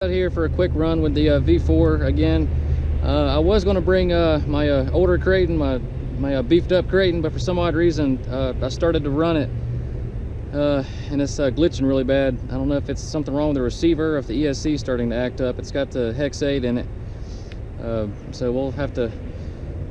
Out here for a quick run with the V4 again. I was going to bring my older Kraton, my beefed up Kraton, but for some odd reason I started to run it and it's glitching really bad. I don't know if it's something wrong with the receiver or if the ESC is starting to act up. It's got the hex 8 in it, so we'll have to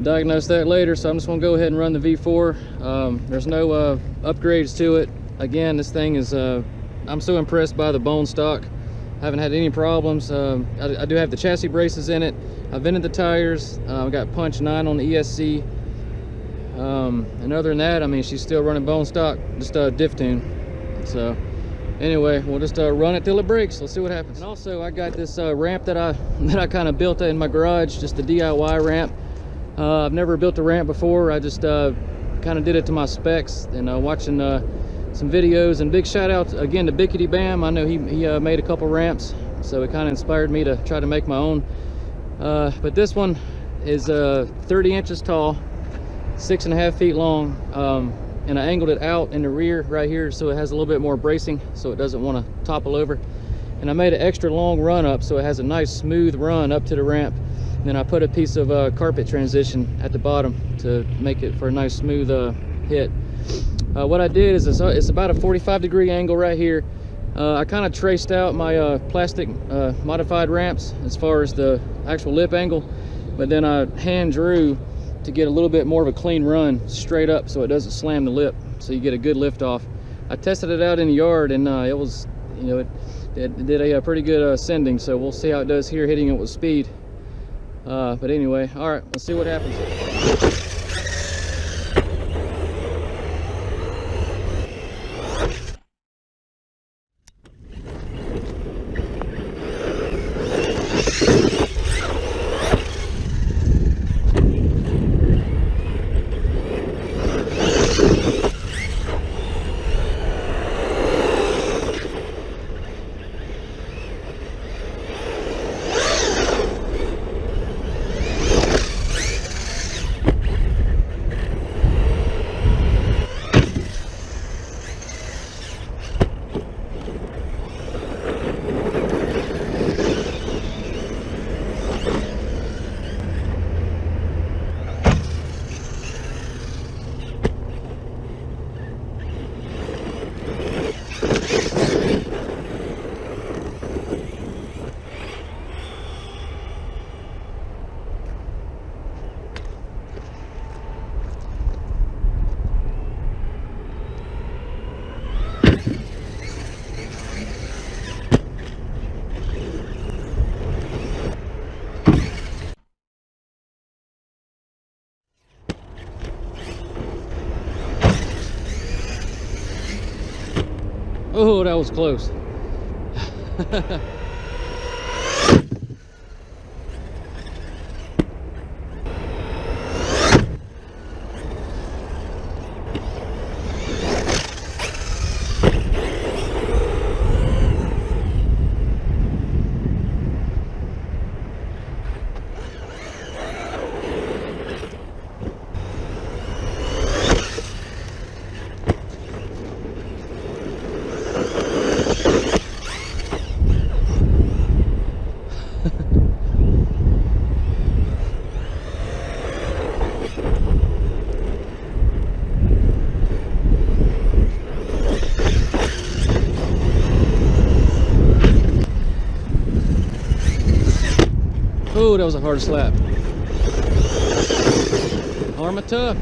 diagnose that later. So I'm just going to go ahead and run the V4. There's no upgrades to it. Again, this thing is I'm so impressed by the bone stock. I haven't had any problems. I do have the chassis braces in it. I've vented the tires. I've got punch 9 on the ESC. And other than that, I mean, she's still running bone stock, just diff tune. So anyway, we'll just run it till it breaks. Let's see what happens. And also, I got this ramp that I kind of built in my garage, just a DIY ramp. I've never built a ramp before. I just kind of did it to my specs and watching some videos. And big shout out again to Bickety Bam. I know he made a couple ramps, so it kind of inspired me to try to make my own. But this one is 30 inches tall, 6.5 feet long, and I angled it out in the rear right here so it has a little bit more bracing so it doesn't want to topple over. And I made an extra long run up so it has a nice smooth run up to the ramp. And then I put a piece of carpet transition at the bottom to make it for a nice smooth hit. What I did is it's about a 45-degree angle right here. I kind of traced out my plastic modified ramps as far as the actual lip angle, but then I hand drew to get a little bit more of a clean run straight up so it doesn't slam the lip, so you get a good lift off. I tested it out in the yard and it was, you know, it did a pretty good ascending, so we'll see how it does here hitting it with speed. But anyway, all right, let's see what happens. Oh, that was close. Oh, that was a hard slap. ARRMA tough.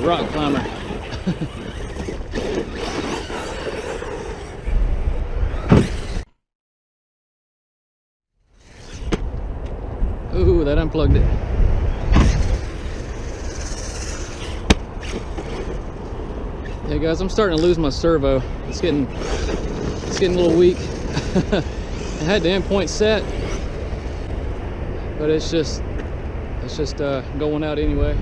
Rock climber. Ooh, that unplugged it. Hey guys, I'm starting to lose my servo. It's getting a little weak. I had the endpoint set, but it's just going out anyway.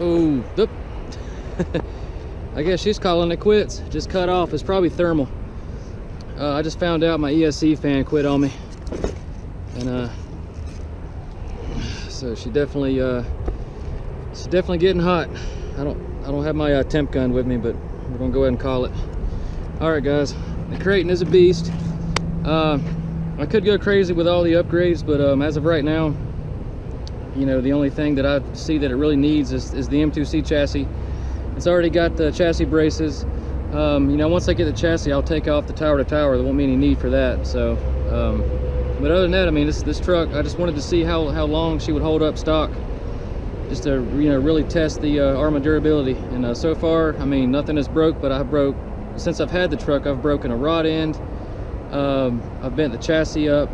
Oh, I guess she's calling it quits. Just cut off. It's probably thermal. I just found out my ESC fan quit on me, and so she's definitely getting hot. I don't have my temp gun with me, but we're gonna go ahead and call it. All right, guys. The Kraton is a beast. I could go crazy with all the upgrades, but as of right now, you know, the only thing that I see that it really needs is the M2C chassis. It's already got the chassis braces. You know, once I get the chassis, I'll take off the tower to tower. There won't be any need for that. So, but other than that, I mean, this truck, I just wanted to see how long she would hold up stock, just to, you know, really test the ARRMA durability. And so far, I mean, nothing is broke, but since I've had the truck, I've broken a rod end, I've bent the chassis up,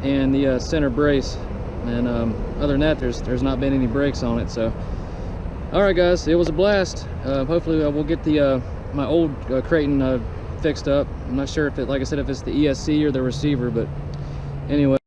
and the center brace. And other than that, there's not been any breaks on it. So, all right, guys, it was a blast. Hopefully, we'll get the my old Kraton fixed up. I'm not sure if it, like I said, if it's the ESC or the receiver, but anyway.